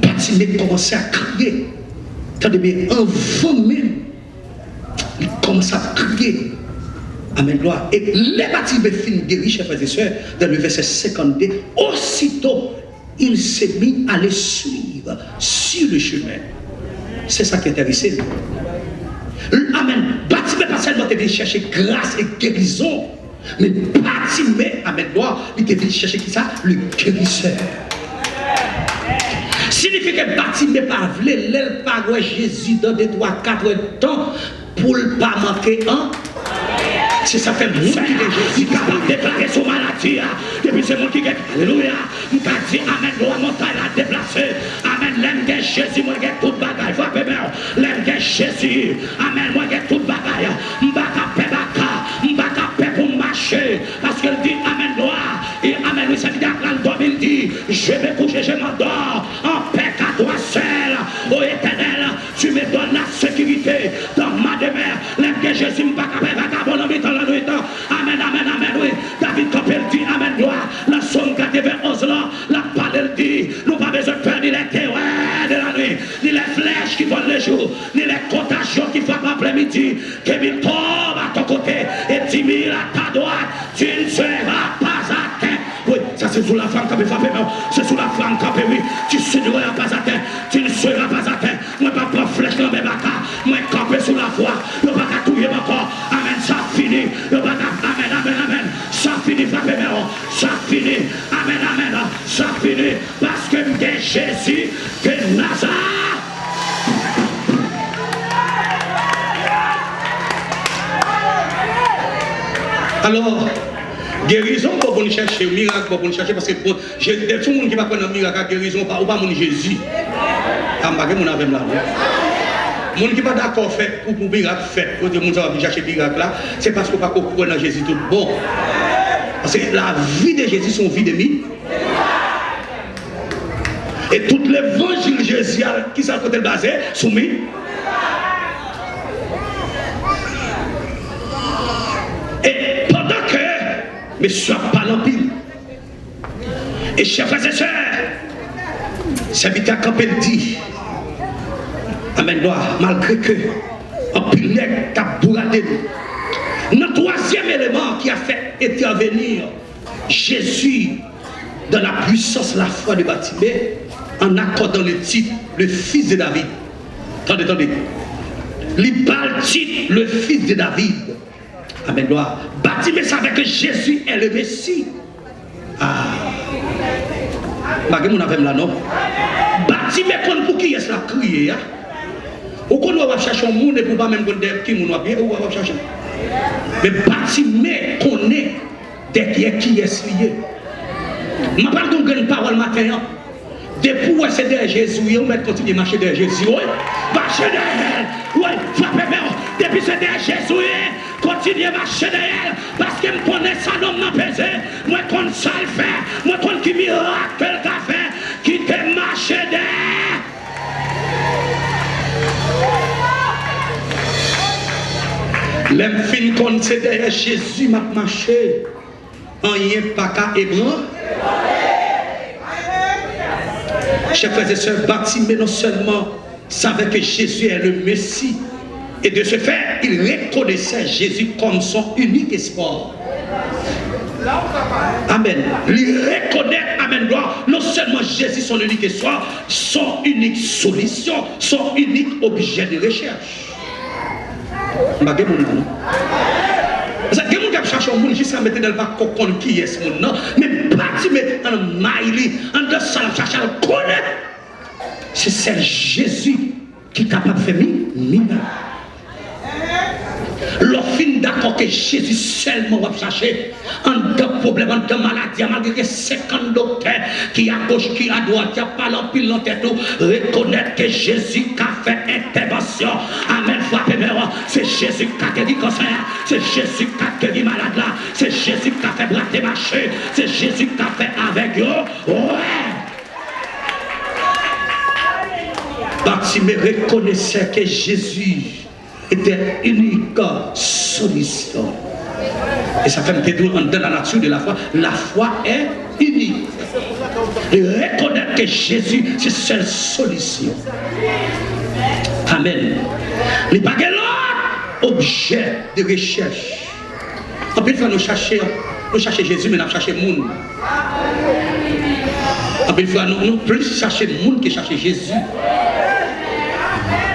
Bartimée commençait à crier. Attendez bien, avant même, il commence à crier. Amen, gloire. Et les Bartimée finissent guéris, chers frères et sœurs, dans le verset 52, aussitôt, il s'est mis à les suivre sur le chemin. C'est ça qui est intéressé. Amen. Bartimée pas seulement venu chercher grâce et guérison, mais Bartimée, amen, il était venu chercher qui ça? Le guérisseur. Signifie que Bartimée pas voulu, l'aile pas Jésus dans des 3-4 temps pour ne pas manquer un. Si ça fait beaucoup de Jésus capable de déclarer son maladie, depuis ce monde qui est alléluia, nous avons dit amen, la montagne la déplacer, amen, l'aime de Jésus, moi j'ai toute bagaille, frappez moi, l'aime de Jésus, amen, moi j'ai toute bagaille, m'baka paix pour marcher, parce qu'elle dit amen, gloire, et amen, oui, ça dit dans le 2000 dit, je vais coucher, je m'endors, en paix qu'à toi seul, ô éternel, tu me donnes la sécurité dans ma demeure, l'aime de Jésus, m'baka paix, vagabond, dans la nuit, amen, amen, amen, oui, David Copel dit, amen, gloire, la somme 91 là, la parole dit, nous pas besoin de peur, ni les terreurs de la nuit, ni les flèches qui volent le jour, ni les contagions qui frappent après-midi, que 1000 tombent à ton côté et 10 000 à ta droite, tu ne seras pas atteint. Oui, ça c'est sous la femme qui a frappé, c'est sous la femme qui a oui, tu ne seras pas atteint, tu ne seras pas atteint. Moi, pas prendre flèche dans mes bacas, moi, camper sous la foi, je ne vais pas touiller mon corps, amen, ça finit, je ne vais pas, amen, amen, amen, ça finit, frappez, ça finit, amen, amen, ça finit, parce que c'est Jésus que Nazareth. Alors, guérison pour nous chercher, miracle pour nous chercher, parce que j'ai tout le monde qui va prendre un miracle, guérison, ou pas mon Jésus. Je ne sais pas si vous avez là. Les gens qui ne sont pas d'accord pour miracle fait, pour les gens qui chercher miracle là, c'est parce qu'on ne peut pas comprendre Jésus tout bon. Parce que la vie de Jésus, c'est une vie de miracle. Et tout l'évangile de Jésus, qui s'est côté basé, soumis. Et pendant que, mais soit pas l'empile. Et chers frères et sœurs, serviteur Campbell dit, amen, malgré que, en pile nègre t'a bourradé. Le troisième élément qui a fait intervenir Jésus dans la puissance, la foi de Bartimée, en accordant le titre, le fils de David. Attendez. Il parle titre, le fils de David. Amen, gloire. Bartimée savait que Jésus est le Messie. Ah. Vous avez là, non? Bartimée connaît pour qui est-ce la crier. Ou qu'on va chercher un monde pour pas même connaître qui nous va bien, ou va chercher. Mais Bartimée connaît qui est lié. Je parle d'une parole matin. Depuis où c'est derrière Jésus, on va continuer à marcher derrière Jésus. Oui, marcher derrière. Oui, frappez bien. Depuis c'est derrière Jésus, continuez à marcher derrière. Parce que je connais ça, l'homme n'a pesé. Moi, je connais ça le fait. Moi, je connais qui miracle le fait. Qui te marche derrière. L'homme fin qu'on c'est derrière Jésus, m'a marché. En y a pas qu'à ébranler. Chers frères et sœurs, Bartimée non seulement savait que Jésus est le Messie, et de ce fait, il reconnaissait Jésus comme son unique espoir. Amen. Il reconnaît, amen, gloire, non seulement Jésus son unique espoir, son unique solution, son unique objet de recherche. Parce que les gens cherchent un monde jusqu'à mettre dans le bac cocon qui est ce monde, mais Bartimée en maïli, en dessous, chercher à le connaître. C'est celle Jésus qui est capable de faire miracle. L'offre d'accord que Jésus seulement va chercher en deux problèmes, en deux maladies, malgré 50 docteurs qui à gauche, qui à droite, qui a pas l'empile dans tête, reconnaître que Jésus qui a fait intervention. Amen, frappez moi. C'est Jésus qui a guéri cancer, c'est Jésus qui a guéri malade là, c'est Jésus qui a fait brater marcher, c'est Jésus qui a fait avec eux. Ouais. Bartimée reconnaissait que Jésus était unique solution. Et ça fait me dans la nature de la foi. La foi est unique. Et reconnaître que Jésus, c'est seule solution. Amen. Il n'y a pas l'autre objet de recherche. En plus, nous chercher Jésus, mais nous cherchons le monde. Après, il faut nous plus chercher le monde que chercher Jésus.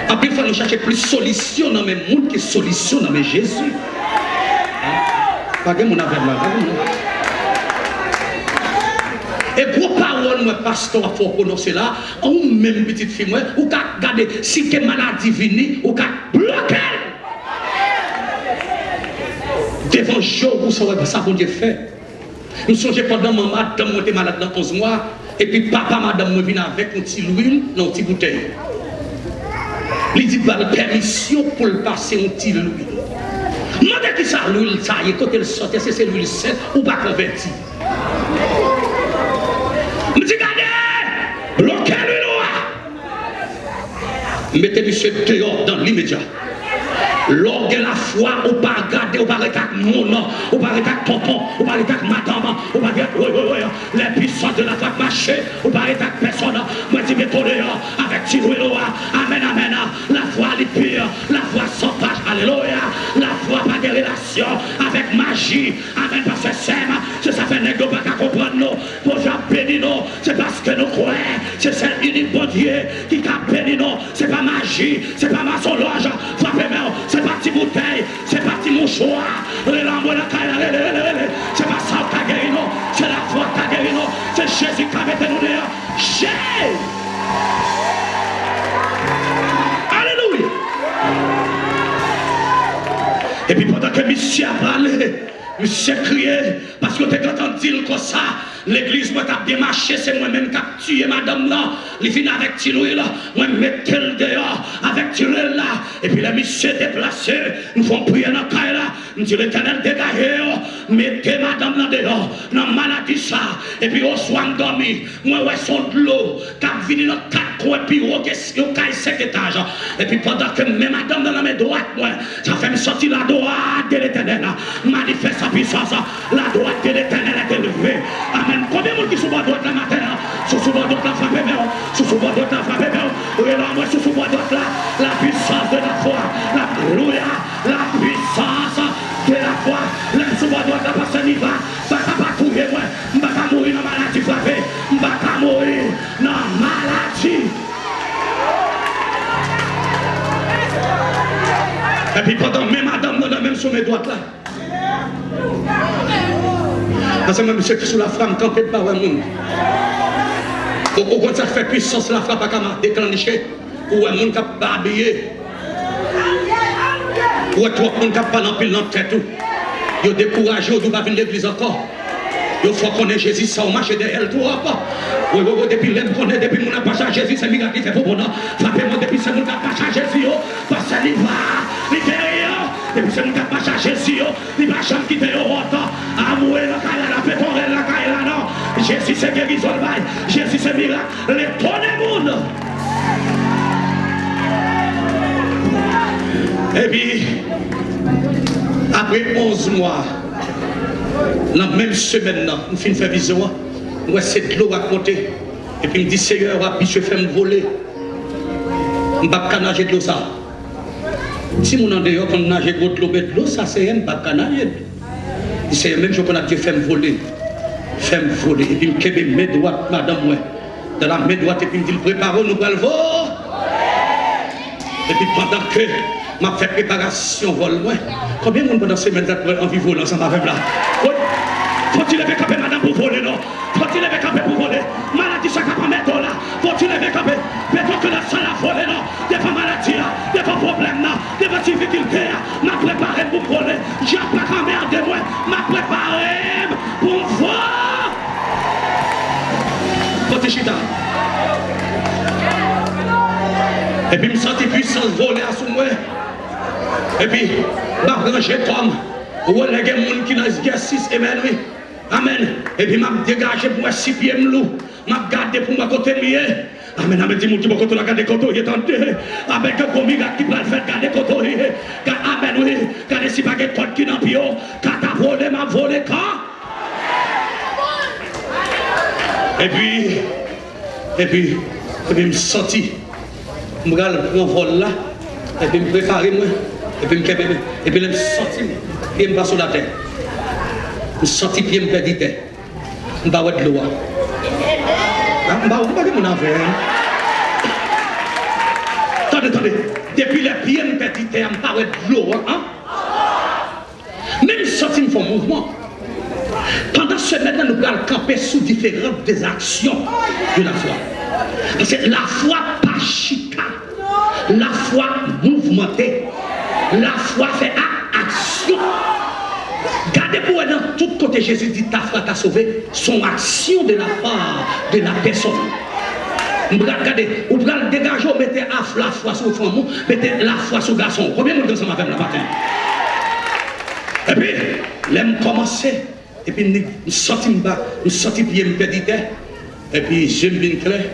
Après, il faut nous chercher plus solution dans le monde que solution dans Jésus. Pas que mon affaire là. Et gros parole, moi, pasteur, il faut prononcer là, ou même petite fille, moi, ou qu'à regarder si quelle maladie vient, ou qu'à bloquer. Devant jour, vous savez ça qu'on Dieu fait. Nous songeons pendant maman, madame, était malade dans 11 mois, et puis papa, madame, me vient avec un petit l'huile dans une petite bouteille. Il dit, la permission pour le passer un petit l'huile. Demandez qui ça, l'huile, ça y est, quand elle sort, c'est l'huile sainte ou pas convertie. Je dis, regardez, bloquez l'huile. Mettez monsieur dehors dans l'immédiat. Lors de la foi, on ne pas regarder, on ne pas regarder mon nom, on ne pas regarder tonton, on ne pas regarder madame, on ne pas regarder les puissants de la foi marcher, on ne pas regarder personne. Moi, je dis, mettez avec Tilouélo, amen, amen. La foi est pire, la foi sans page, alléluia. La foi pas de relation avec magie, amen, parce que c'est ça fait nègre pas comprendre nous. Pour Jean béni nous, c'est parce que nous croyons, c'est celle unique bon Dieu qui a béni nous. C'est pas magie, c'est pas maçonnage, c'est pas petit bouteille, c'est pas petit mouchoir. C'est pas ça qui a guéri nous, c'est la foi qui a guéri nous. C'est Jésus qui a mis nous dehors. Jésus! Alléluia! Et puis pendant que monsieur a parlé, monsieur crié, parce que tu as entendu dire comme ça, l'église m'a bien marché, c'est moi-même qui a tué madame là, il vient avec Tiloué là, moi mettre le dehors avec Tiloué là, et puis le monsieur déplacé, nous faisons prier dans le caille là, nous disons l'éternel dégagez, mettez madame là dehors, dans la maladie ça, et puis au soin dormi, moi ouais son de l'eau, qui a venu dans 4 coins, et puis au caille 5 étages, et puis pendant que même madame dans la main droite, moi, ça fait me sortir la droite de l'éternel, manifeste sa puissance, la droite de l'éternel est élevée, amen. Combien de gens qui sont à droite la matin, sont souvent d'autres la frappe, sont souvent d'autres la frappe, et là, moi, sont souvent d'autres la puissance de la foi, la puissance de la foi, là, souvent d'autres la passe n'y va, pas courir, moi, je ne vais pas mourir dans la maladie frappée, je ne vais pas mourir dans la maladie. Et puis pendant même madame, nous même sur mes doigts là. Parce que même ceux qui sont la femme, quand ils parlent au monde. Au contraire, ça fait puissance, la femme pas déclencher. Ou un monde qui pas habillé. Ou un monde qui pas dans pile dans tête. Ils ont découragé, ils ne pas venir l'église encore. Il faut connaître Jésus sans marcher derrière toi. Oui, depuis l'homme connaît, depuis mon pas à Jésus, c'est miracle qui fait pour bon. Frappez-moi depuis ce monde qui pas à Jésus, parce qu'il va, il est depuis ce monde qui pas à Jésus, il va jamais quitter au autant. Amour, la caille, la pétorelle, la caille, là, non. Jésus, c'est guérison, Jésus, c'est miracle. Les tonnes monde. Et puis, après 11 mois, dans la même semaine, on fait une vision, on c'est de l'eau à côté. Et puis il me dit, Seigneur, je fais me voler. Je ne vais pas nager de l'eau ça. Si mon en dehors, quand on nage de l'eau, de l'eau, ça c'est un pas nager. Il dit, même je connais Dieu, fais me voler. Fais me voler. Et puis il me met mes droites, madame, ouais. Dans la main droite, et puis il me dit, préparons, nous allons voler. Et puis pendant que m'a fait préparation vol loin. Combien de monde pendant ces semaines en vie voler ensemble avec là? Faut-il lever camper madame pour voler non? Faut-il lever camper pour voler? Maladie ça capable mettre là. Faut-il lever camper? Peut-être que la salle a volé non? Des fois maladie là, des fois problème là, des fois difficulté là. M'a préparé pour voler. J'ai pas qu'à merder moi. M'a préparé pour voir. Faut-il chita? Et puis, je me sens puissance voler à son moi. Et puis, je me branche Tom. Ou les gens qui ont l'exercice, amen. Amen. Et puis, je me dégage pour 6 pieds de loup. Je me garde pour moi côté mieux. Amen. Amen. Dis-moi qui va côté la garder côté. Il est tenté. Avec un comique qui va faire garder côté. Amen. Oui. Gardez si pas de code qui n'a pio. Quand t'as volé, m'a volé quand? Et puis, je me sentis. Je me vol là, et puis je me prépare moi, et puis je me sorti, et je me passe sur la terre. Je me sorti, puis je me perds terre. Je ne vais pas de l'eau. On va pas mon affaire. Attendez. Depuis les pieds, me petit terme, paraît de l'eau, hein? Même si nous font mouvement. Pendant ce moment, nous allons camper sous différentes des actions de la foi. Parce que la foi pas chica, la foi mouvementée, la foi fait action. Gardez pour dans tout côté, Jésus dit ta foi t'a sauvé, son action de la part de la personne. Regardez, vous pouvez le dégager, mettez la foi sur le femme, mettez la foi sur le garçon. Combien de monde ensemble avec la matin? Et puis, l'aime commencer. Et puis, nous sortis pied, me perdit. Et puis, je me bien clair.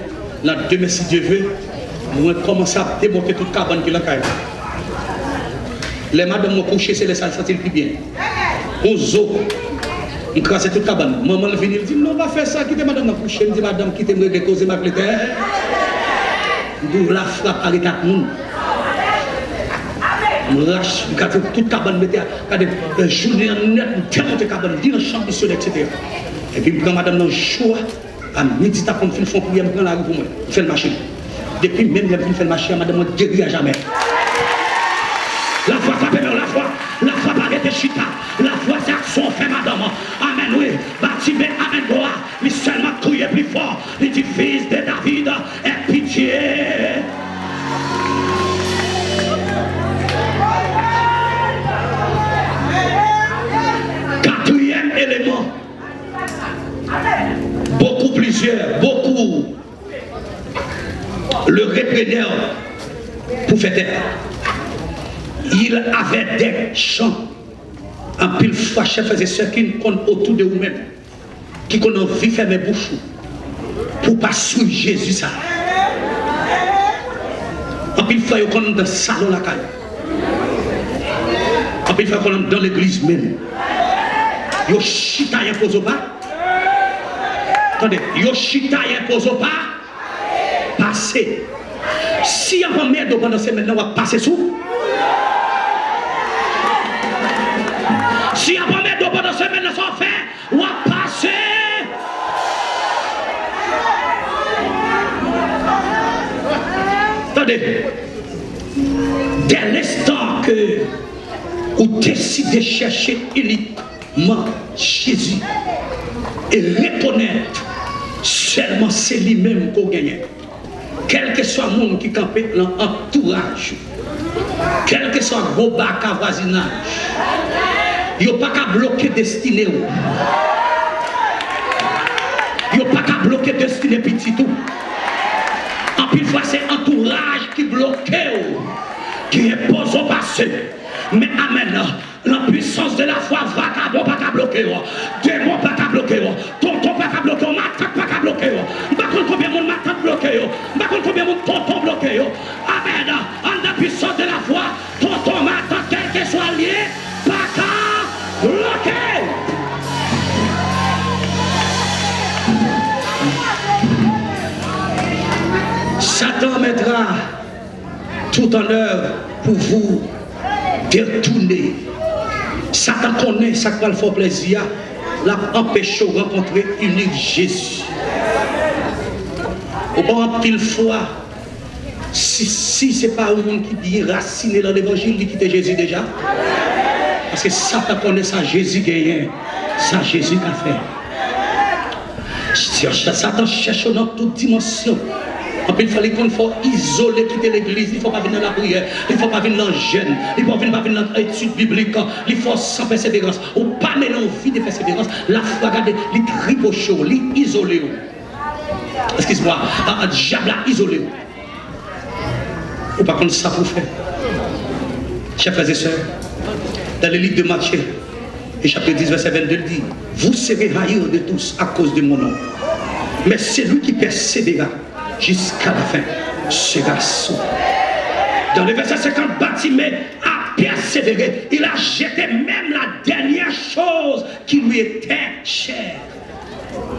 Là, demain, si Dieu veut, nous commençons à démonter toute cabane qui est là. Les madames m'ont couché, c'est les salles, ça le plus bien. On zo, on crasse toute cabane. Maman est venue, elle dit, non, on va faire ça, quittez madame m'a couché. Elle dit, madame, quittez moi, causer ma clé. Nous la frappe avec quatre monde. On lâche, on casse toute cabane, regardez, journée en net, on démonte cabane, dit dans le champ missionnaire, etc. Et puis, quand madame dans le choix, à midi, t'as comme fait font prière, prend la rue pour moi, fait le marché. Depuis même, il fait le marché, madame, on guérit à jamais. La foi, ça fait la foi paraît de chita, la foi, c'est action, fait madame. Amen, oui, bâtiment, amen, gloire. Il seulement crier plus fort, il dit, fils de David, aie pitié. Quatrième élément, beaucoup, le repreneur pour faire taire. Il avait des chants en pile fois, chef et sœurs qui comptent autour de vous-même, qui ont envie de faire mes bouches pour pas suivre Jésus ça. En pile fois, ils sont dans le salon la caille. En pile fois, ils sont dans l'église même. Ils chita et posent pas. Attendez, ils chita et posent pas. Passer. Si y a pas merde pendant ces maintenant, on va passer sous. Si y a pas merde pendant ces maintenant, on va faire, on va passer. Attendez, dès l'instant que vous décidez de chercher uniquement Jésus et reconnaître seulement c'est lui-même qu'on gagne, quel que soit le monde qui campe dans l'entourage, quel que soit le gros bac à voisinage, il n'y a pas qu'à bloquer destinée. Il n'y a pas qu'à bloquer destinée petit tout. En plus, c'est l'entourage qui bloque, qui est posé au passé. Mais amen, la puissance de la foi, vagabond pas qu'à bloquer, démon pas qu'à bloquer, tonton pas qu'à bloquer, matin pas qu'à bloquer, pas contre combien de monde matin bloqué, pas contre combien de monde tonton bloqué. Amen, en la puissance de la foi, tonton matin, quel que soit lié, pas qu'à bloquer. Satan mettra tout en œuvre pour vous détourner. Satan connaît ça qui va le faire plaisir, l'a empêché de rencontrer unique Jésus. Au bon pile fois, si ce n'est pas un monde qui est raciné dans l'évangile, qui quitte Jésus déjà. Parce que Satan connaît ça, Jésus gagne, ça Jésus a fait. Satan cherche dans toute dimension. Il fallait qu'on faut isoler, quitter l'église, il ne faut pas venir dans la prière, il ne faut pas venir dans le jeûne, il ne faut pas venir dans l'étude biblique, il faut sans persévérance. Ou pas mener envie de persévérance, la foi, regardez, il tripoche, il isolé. Excuse-moi, le diable a isolé. Ou pas contre ça pour faire. Chers frères et sœurs, dans le livre de Matthieu, et chapitre 10, verset 22, dit, vous serez haïs de tous à cause de mon nom. Mais c'est lui qui persévérera jusqu'à la fin, ce garçon. Dans le verset 50, Bartimée a persévéré. Il a jeté même la dernière chose qui lui était chère.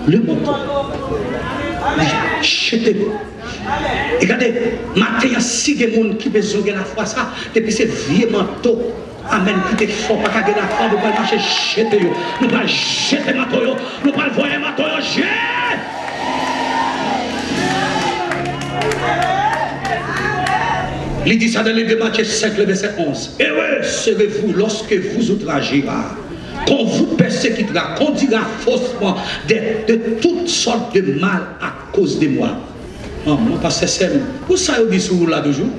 Le manteau. Jetez-le. Regardez, maintenant, il y a 6 personnes qui besoin de la foi. Ça, depuis ce vieux manteau. Amen, qui te faut pas garder la foi, nous allons marcher, jeter. Nous allons jeter le manteau. Nous allons voir le manteau. Il dit ça dans les 2 Matthieu 5, le verset 11. Heureux serez-vous lorsque vous outragera, qu'on vous persécutera, qu'on dira faussement de toutes sortes de mal à cause de moi. Oh, mon pasteur Sem, vous savez dit sur vous là toujours?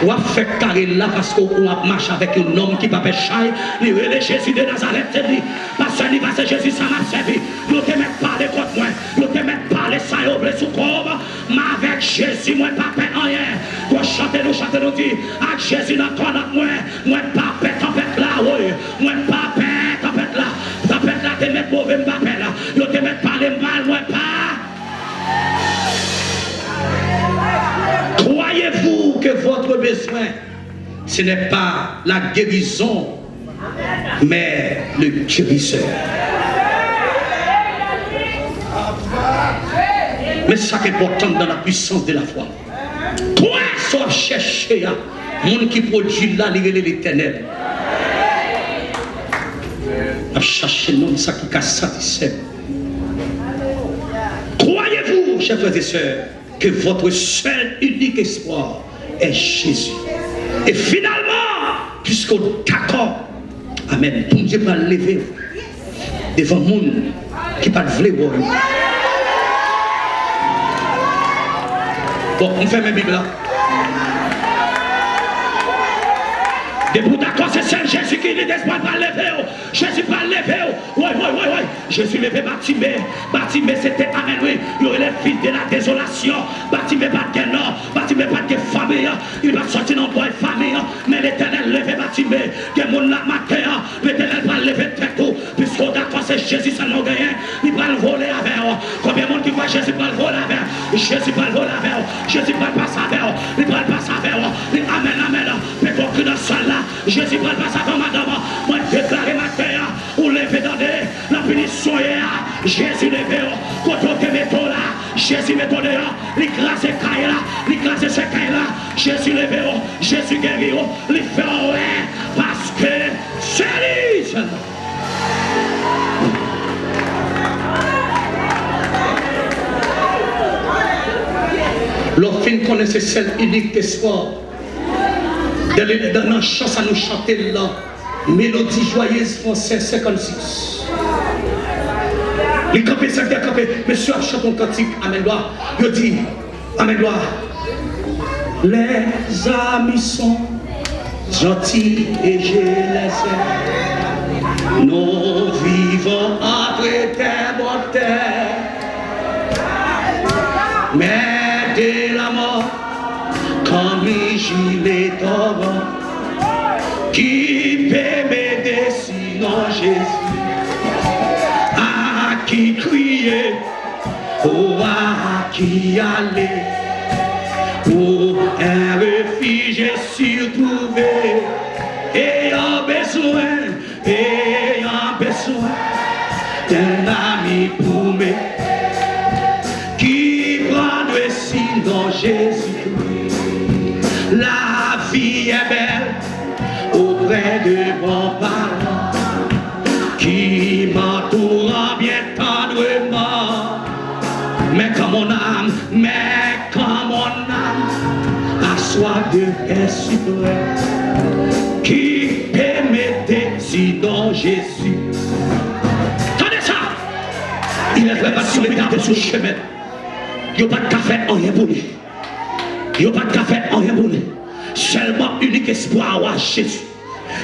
Ou a fait carré là parce qu'on a marché avec un homme qui va faire chaille, il est Jésus de Nazareth, c'est dit, parce que c'est Jésus, ça m'a servi. Nous te mettons parler contre moi, nous te mettons parler ça et oublier sous corps, mais avec Jésus, moi pas fait rien. Toi chanter, nous dit, avec Jésus dans toi, moi pas fait tempête là, oui, moi pas fait tempête là, te mettre mauvais, me pas là, nous te mettons parler mal, moi pas. Croyez-vous que votre besoin, ce n'est pas la guérison, mais le guérisseur. Mais ça qui est important dans la puissance de la foi. Quoi soit chercher un monde qui produit là l'éternel. À chercher l'homme ça qui a satisfait. Croyez-vous, chers frères et sœurs, que votre seul unique espoir est Jésus. Et finalement, puisqu'on est d'accord, amen, bon Dieu va lever devant le monde qui ne veut pas voir. Bon, on fait mes Bibles là. Debout d'accord, c'est seul Jésus qui dit d'espoir pas lever. Jésus pas lever. Oui. Jésus levé Bartimée. Bartimée c'était amen, oui. Il y aurait les fils de la désolation. Bartimée pas de nom. Bartimée pas de famille. Il va sortir dans une famille. Mais l'éternel levé Bartimée. Que mon la matin. L'éternel va lever très tôt. Puisqu'on d'accord, c'est Jésus seulement gagné. Il va le voler avec. Combien de monde qui voit Jésus va le voler avec? Jésus va le voler avec. Jésus va le passer avec. Il va le passer avec. Amen. Mais pour que dans ce là, Jésus va le passer avec madame. Moi, déclarer ma terre. Ou lever dans la punition. Jésus levé. Quand on te met là, Jésus met dehors. L'écrase caille là. L'écrase ce caille là. Jésus levé. Jésus guéri. Il fait ouais. Parce que c'est lui seulement. L'offre connaissait celle unique espoir. Dans la chance à nous chanter là, mélodie joyeuse française 56. Les campés, ça vient camper. Monsieur a chanté un cantique, amen gloire. Il dit, amen gloire. Les amis sont gentils et je les aime. Nous vivons après terre, bonne terre. Mais de la mort, comme gilet torrent, qui peut m'aider sinon Jésus? À qui crier, ou à qui aller, pour un refuge sûr trouvé, ayant besoin d'un ami pour m'aider, qui prendrait sinon Jésus-Christ. La vie est belle auprès de mon parent qui m'entoure bien tendrement. Mais quand mon âme a soif de paix suprême, qui peut m'aider sinon Jésus? Tenez ça! Il est prêt à se regarder sur le chemin. Il n'y a pas de café en rien pour lui. Il n'y a pas de café en rien pour lui. Seulement unique espoir à Jésus.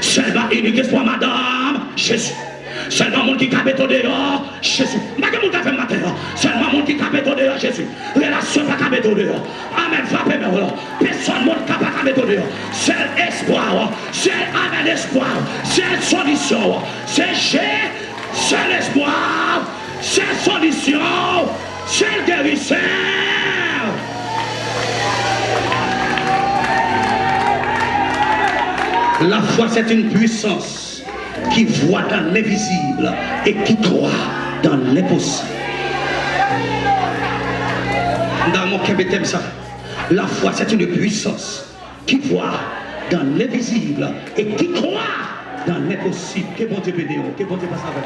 Seulement unique espoir, madame, Jésus. Seulement mon qui capte au dehors, Jésus. Pas que mon café matin. Seulement mon qui capte au dehors, Jésus. Relation pas capte au dehors. Amen, frappez moi. Personne mon capte au dehors. Seul espoir, seul amen espoir, seule solution. C'est seul espoir, seule solution, seul guérisseur. La foi, c'est une puissance qui voit dans l'invisible et qui croit dans l'impossible. Dans mon cœur, ça. La foi, c'est une puissance qui voit dans l'invisible et qui croit dans l'impossible. Que bon Dieu bénisse, que bon Dieu passe avec.